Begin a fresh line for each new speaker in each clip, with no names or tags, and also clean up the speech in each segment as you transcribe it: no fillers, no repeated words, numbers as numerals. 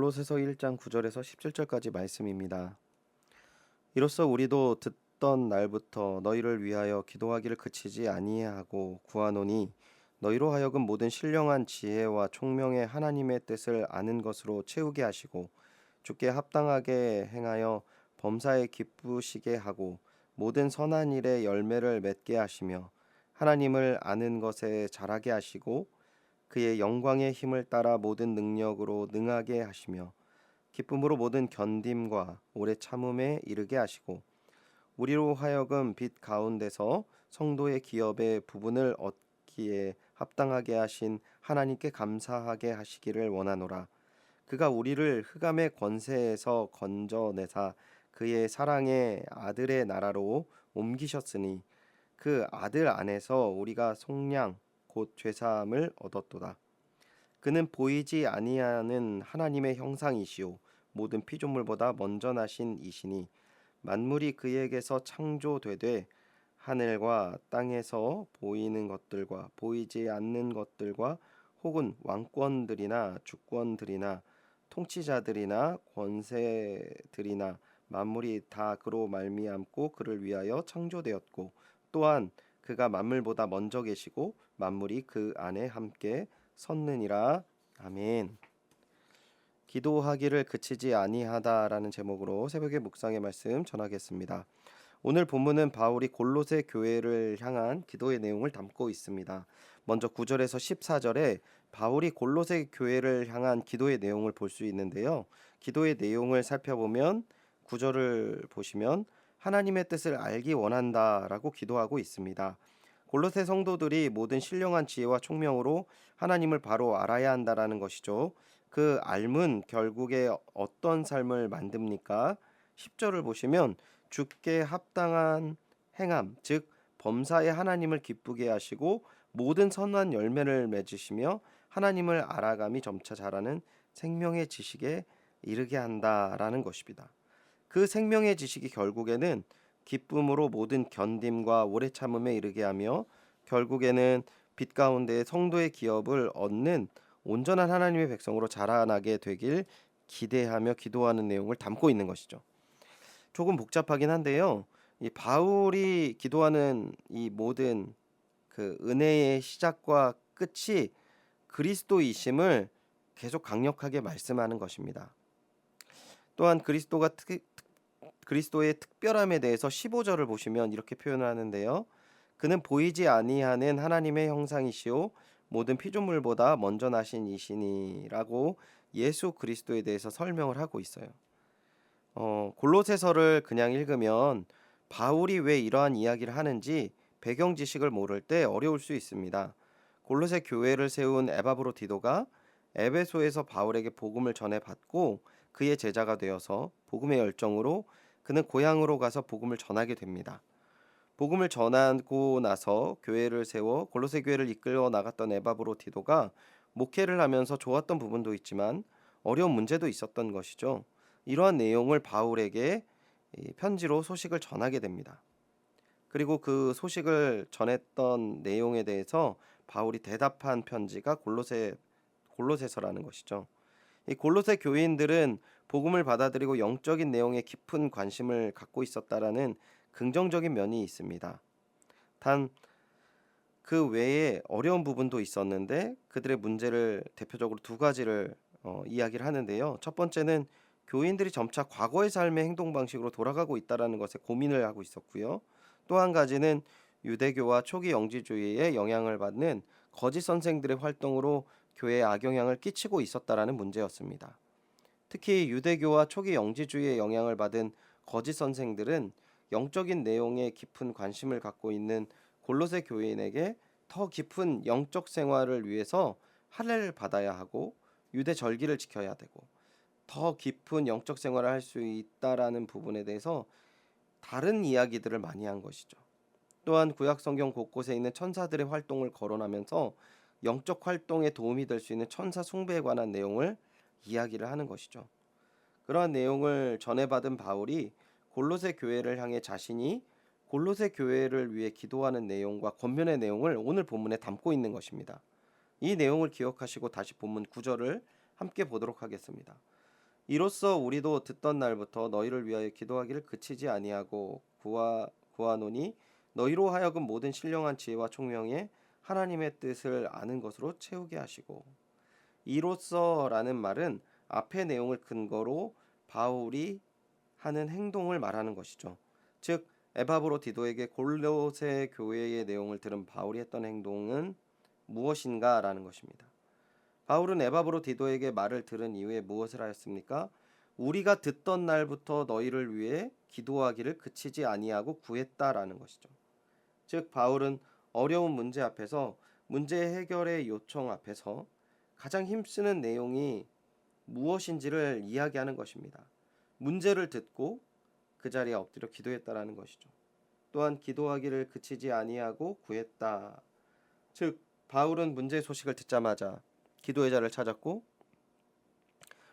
골로새서 1장 9절에서 17절까지 말씀입니다. 이로써 우리도 듣던 날부터 너희를 위하여 기도하기를 그치지 아니하고 구하노니 너희로 하여금 모든 신령한 지혜와 총명의 하나님의 뜻을 아는 것으로 채우게 하시고 주께 합당하게 행하여 범사에 기쁘시게 하고 모든 선한 일에 열매를 맺게 하시며 하나님을 아는 것에 자라게 하시고 그의 영광의 힘을 따라 모든 능력으로 능하게 하시며 기쁨으로 모든 견딤과 오래 참음에 이르게 하시고 우리로 하여금 빛 가운데서 성도의 기업의 부분을 얻기에 합당하게 하신 하나님께 감사하게 하시기를 원하노라. 그가 우리를 흑암의 권세에서 건져내사 그의 사랑의 아들의 나라로 옮기셨으니 그 아들 안에서 우리가 속량 곧 죄사함을 얻었도다. 그는 보이지 아니하는 하나님의 형상이시요 모든 피조물보다 먼저 나신 이시니 만물이 그에게서 창조되되 하늘과 땅에서 보이는 것들과 보이지 않는 것들과 혹은 왕권들이나 주권들이나 통치자들이나 권세들이나 만물이 다 그로 말미암고 그를 위하여 창조되었고 또한 그가 만물보다 먼저 계시고 만물이 그 안에 함께 섰느니라. 아멘. 기도하기를 그치지 아니하다라는 제목으로 새벽의 묵상의 말씀 전하겠습니다. 오늘 본문은 바울이 골로새 교회를 향한 기도의 내용을 담고 있습니다. 먼저 9절에서 14절에 바울이 골로새 교회를 향한 기도의 내용을 볼 수 있는데요. 기도의 내용을 살펴보면 9절을 보시면 하나님의 뜻을 알기 원한다라고 기도하고 있습니다. 골로새 성도들이 모든 신령한 지혜와 총명으로 하나님을 바로 알아야 한다라는 것이죠. 그 알문 결국에 어떤 삶을 만듭니까? 10절을 보시면 주께 합당한 행함, 즉 범사에 하나님을 기쁘게 하시고 모든 선한 열매를 맺으시며 하나님을 알아감이 점차 자라는 생명의 지식에 이르게 한다라는 것입니다. 그 생명의 지식이 결국에는 기쁨으로 모든 견딤과 오래 참음에 이르게 하며 결국에는 빛 가운데 성도의 기업을 얻는 온전한 하나님의 백성으로 자라나게 되길 기대하며 기도하는 내용을 담고 있는 것이죠. 조금 복잡하긴 한데요. 이 바울이 기도하는 이 모든 그 은혜의 시작과 끝이 그리스도이심을 계속 강력하게 말씀하는 것입니다. 또한 그리스도의 특별함에 대해서 15절을 보시면 이렇게 표현하는데요. 그는 보이지 아니하는 하나님의 형상이시오 모든 피조물보다 먼저 나신 이시니라고 예수 그리스도에 대해서 설명을 하고 있어요. 골로새서를 그냥 읽으면 바울이 왜 이러한 이야기를 하는지 배경 지식을 모를 때 어려울 수 있습니다. 골로새 교회를 세운 에바브로디도가 에베소에서 바울에게 복음을 전해 받고 그의 제자가 되어서 복음의 열정으로 그는 고향으로 가서 복음을 전하게 됩니다. 복음을 전하고 나서 교회를 세워 골로새 교회를 이끌어 나갔던 에바브로디도가 목회를 하면서 좋았던 부분도 있지만 어려운 문제도 있었던 것이죠. 이러한 내용을 바울에게 편지로 소식을 전하게 됩니다. 그리고 그 소식을 전했던 내용에 대해서 바울이 대답한 편지가 골로새서라는 것이죠. 이 골로새 교인들은 복음을 받아들이고 영적인 내용에 깊은 관심을 갖고 있었다라는 긍정적인 면이 있습니다. 단 그 외에 어려운 부분도 있었는데 그들의 문제를 대표적으로 두 가지를 이야기를 하는데요. 첫 번째는 교인들이 점차 과거의 삶의 행동 방식으로 돌아가고 있다라는 것에 고민을 하고 있었고요. 또 한 가지는 유대교와 초기 영지주의에 영향을 받는 거짓 선생들의 활동으로 교회에 악영향을 끼치고 있었다라는 문제였습니다. 특히 유대교와 초기 영지주의에 영향을 받은 거짓 선생들은 영적인 내용에 깊은 관심을 갖고 있는 골로새 교인에게 더 깊은 영적 생활을 위해서 할례를 받아야 하고 유대 절기를 지켜야 되고 더 깊은 영적 생활을 할 수 있다라는 부분에 대해서 다른 이야기들을 많이 한 것이죠. 또한 구약 성경 곳곳에 있는 천사들의 활동을 거론하면서 영적 활동에 도움이 될 수 있는 천사 숭배에 관한 내용을 이야기를 하는 것이죠. 그러한 내용을 전해받은 바울이 골로새 교회를 향해 자신이 골로새 교회를 위해 기도하는 내용과 권면의 내용을 오늘 본문에 담고 있는 것입니다. 이 내용을 기억하시고 다시 본문 9절을 함께 보도록 하겠습니다. 이로써 우리도 듣던 날부터 너희를 위하여 기도하기를 그치지 아니하고 구하노니 너희로 하여금 모든 신령한 지혜와 총명에 하나님의 뜻을 아는 것으로 채우게 하시고. 이로써라는 말은 앞의 내용을 근거로 바울이 하는 행동을 말하는 것이죠. 즉 에바브로디도에게 골로새 교회의 내용을 들은 바울이 했던 행동은 무엇인가라는 것입니다. 바울은 에바브로디도에게 말을 들은 이후에 무엇을 하였습니까? 우리가 듣던 날부터 너희를 위해 기도하기를 그치지 아니하고 구했다라는 것이죠. 즉 바울은 어려운 문제 앞에서 문제 해결의 요청 앞에서 가장 힘쓰는 내용이 무엇인지를 이야기하는 것입니다. 문제를 듣고 그 자리에 엎드려 기도했다라는 것이죠. 또한 기도하기를 그치지 아니하고 구했다. 즉 바울은 문제 소식을 듣자마자 기도의 자를 찾았고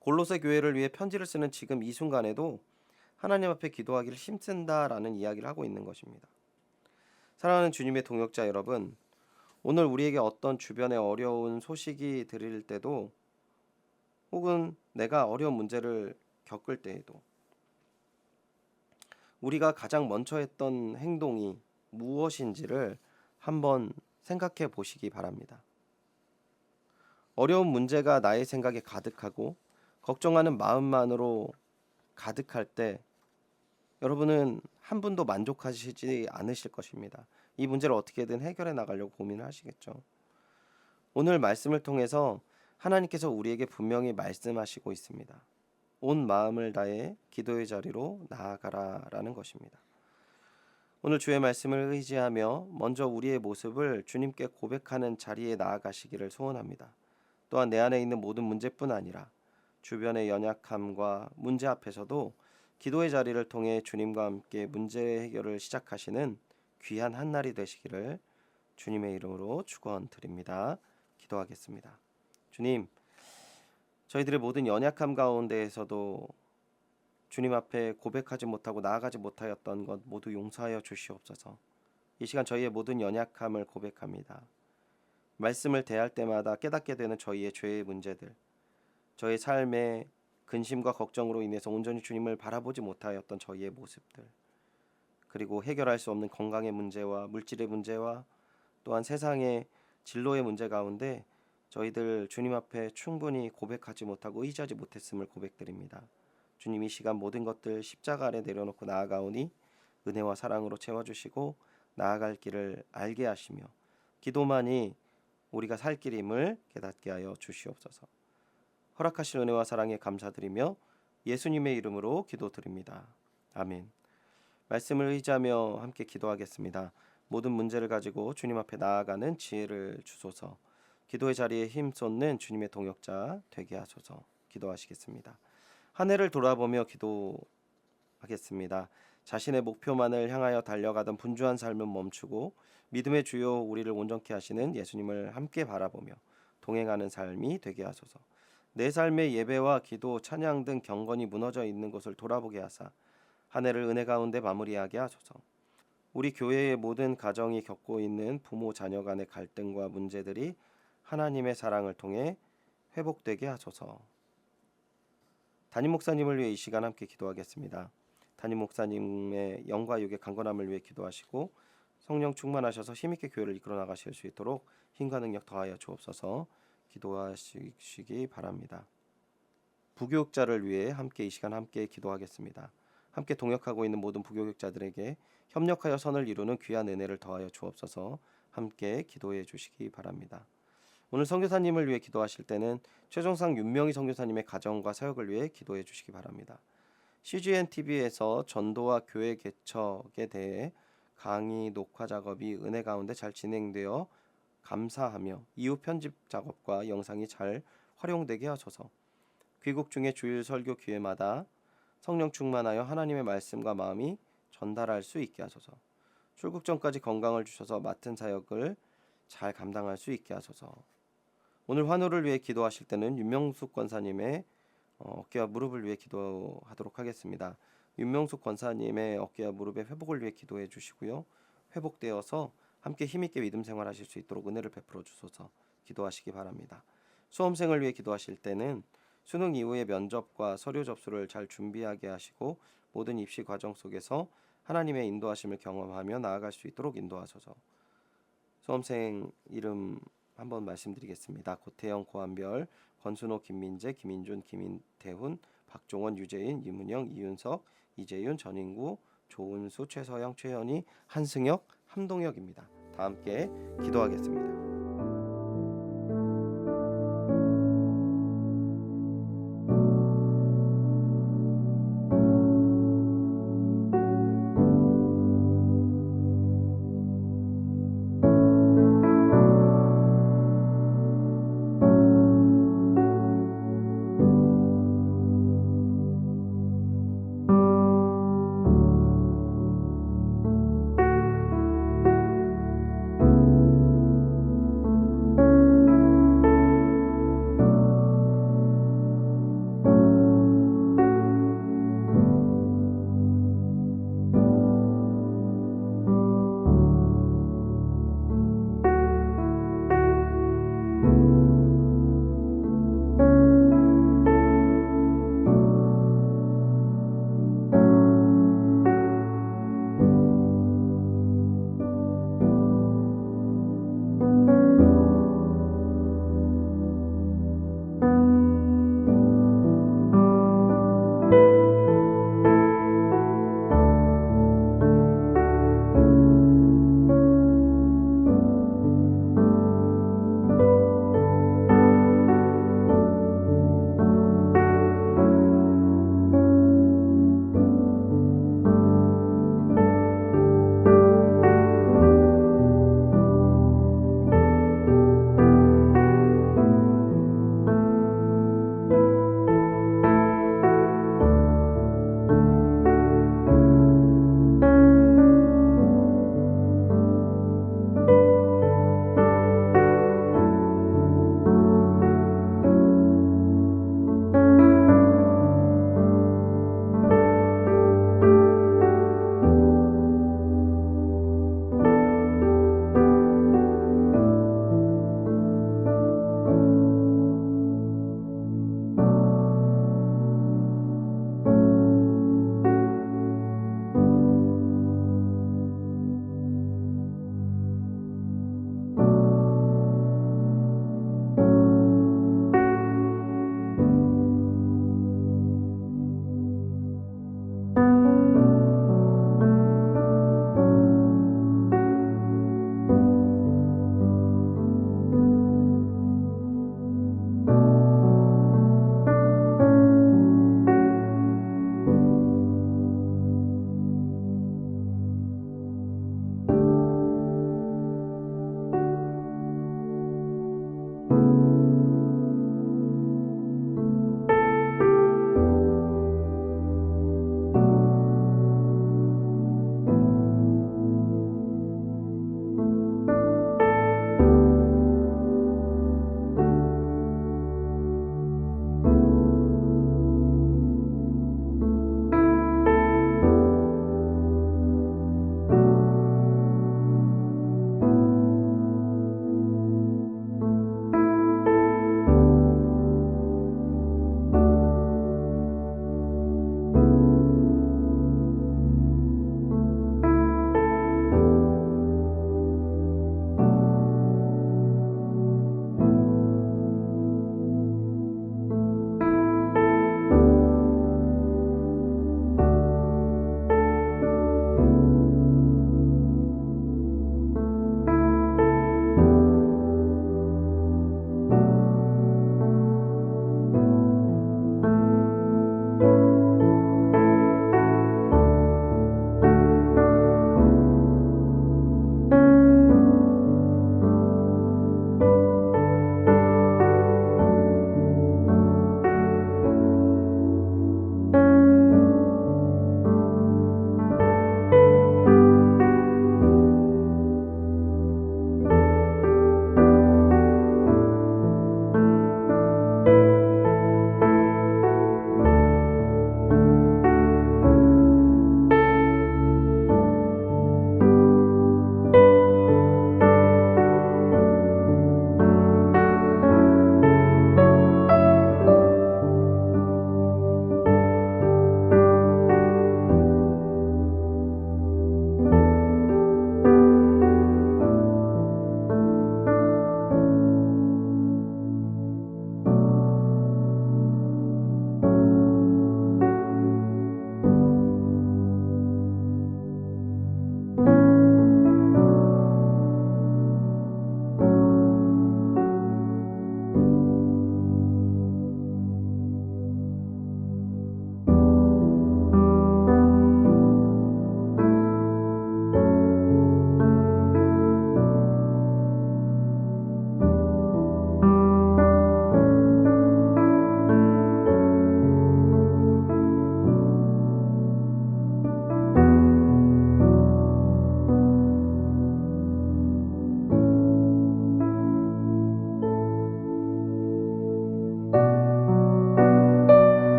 골로새 교회를 위해 편지를 쓰는 지금 이 순간에도 하나님 앞에 기도하기를 힘쓴다라는 이야기를 하고 있는 것입니다. 사랑하는 주님의 동역자 여러분, 오늘 우리에게 어떤 주변에 어려운 소식이 들릴 때도 혹은 내가 어려운 문제를 겪을 때에도 우리가 가장 먼저 했던 행동이 무엇인지를 한번 생각해 보시기 바랍니다. 어려운 문제가 나의 생각에 가득하고 걱정하는 마음만으로 가득할 때 여러분은 한 분도 만족하시지 않으실 것입니다. 이 문제를 어떻게든 해결해 나가려고 고민을 하시겠죠. 오늘 말씀을 통해서 하나님께서 우리에게 분명히 말씀하시고 있습니다. 온 마음을 다해 기도의 자리로 나아가라라는 것입니다. 오늘 주의 말씀을 의지하며 먼저 우리의 모습을 주님께 고백하는 자리에 나아가시기를 소원합니다. 또한 내 안에 있는 모든 문제뿐 아니라 주변의 연약함과 문제 앞에서도 기도의 자리를 통해 주님과 함께 문제 해결을 시작하시는 귀한 한날이 되시기를 주님의 이름으로 축원드립니다. 기도하겠습니다. 주님, 저희들의 모든 연약함 가운데에서도 주님 앞에 고백하지 못하고 나아가지 못하였던 것 모두 용서하여 주시옵소서. 이 시간 저희의 모든 연약함을 고백합니다. 말씀을 대할 때마다 깨닫게 되는 저희의 죄의 문제들, 저희 삶의 근심과 걱정으로 인해서 온전히 주님을 바라보지 못하였던 저희의 모습들, 그리고 해결할 수 없는 건강의 문제와 물질의 문제와 또한 세상의 진로의 문제 가운데 저희들 주님 앞에 충분히 고백하지 못하고 의지하지 못했음을 고백드립니다. 주님, 이 시간 모든 것들 십자가 아래 내려놓고 나아가오니 은혜와 사랑으로 채워주시고 나아갈 길을 알게 하시며 기도만이 우리가 살 길임을 깨닫게 하여 주시옵소서. 허락하신 은혜와 사랑에 감사드리며 예수님의 이름으로 기도드립니다. 아멘. 말씀을 의지하며 함께 기도하겠습니다. 모든 문제를 가지고 주님 앞에 나아가는 지혜를 주소서. 기도의 자리에 힘 쏟는 주님의 동역자 되게 하소서. 기도하시겠습니다. 한 해를 돌아보며 기도하겠습니다. 자신의 목표만을 향하여 달려가던 분주한 삶은 멈추고 믿음의 주요 우리를 온전케 하시는 예수님을 함께 바라보며 동행하는 삶이 되게 하소서. 내 삶의 예배와 기도, 찬양 등 경건이 무너져 있는 곳을 돌아보게 하사 한 해를 은혜 가운데 마무리하게 하소서. 우리 교회의 모든 가정이 겪고 있는 부모 자녀 간의 갈등과 문제들이 하나님의 사랑을 통해 회복되게 하소서. 담임 목사님을 위해 이 시간 함께 기도하겠습니다. 담임 목사님의 영과 육의 강건함을 위해 기도하시고 성령 충만하셔서 힘있게 교회를 이끌어 나가실 수 있도록 힘과 능력 더하여 주옵소서. 기도하시기 바랍니다. 부교육자를 위해 함께 이 시간 함께 기도하겠습니다. 함께 동역하고 있는 모든 부교육자들에게 협력하여 선을 이루는 귀한 은혜를 더하여 주옵소서. 함께 기도해 주시기 바랍니다. 오늘 선교사님을 위해 기도하실 때는 최종상 윤명희 선교사님의 가정과 사역을 위해 기도해 주시기 바랍니다. CGN TV에서 전도와 교회 개척에 대해 강의 녹화 작업이 은혜 가운데 잘 진행되어 감사하며 이후 편집 작업과 영상이 잘 활용되게 하소서. 귀국 중에 주일 설교 기회마다 성령 충만하여 하나님의 말씀과 마음이 전달할 수 있게 하소서. 출국 전까지 건강을 주셔서 맡은 사역을 잘 감당할 수 있게 하소서. 오늘 환우를 위해 기도하실 때는 윤명숙 권사님의 어깨와 무릎을 위해 기도하도록 하겠습니다. 윤명숙 권사님의 어깨와 무릎의 회복을 위해 기도해 주시고요. 회복되어서 함께 힘있게 믿음 생활하실 수 있도록 은혜를 베풀어 주소서. 기도하시기 바랍니다. 수험생을 위해 기도하실 때는 수능 이후의 면접과 서류 접수를 잘 준비하게 하시고 모든 입시 과정 속에서 하나님의 인도하심을 경험하며 나아갈 수 있도록 인도하소서. 수험생 이름 한번 말씀드리겠습니다. 고태영, 고한별, 권순호, 김민재, 김인준, 김인태훈, 박종원, 유재인, 유문영, 이윤석, 이재윤, 전인구, 조은수, 최서영, 최현희, 한승혁, 함동혁입니다. 다 함께 기도하겠습니다.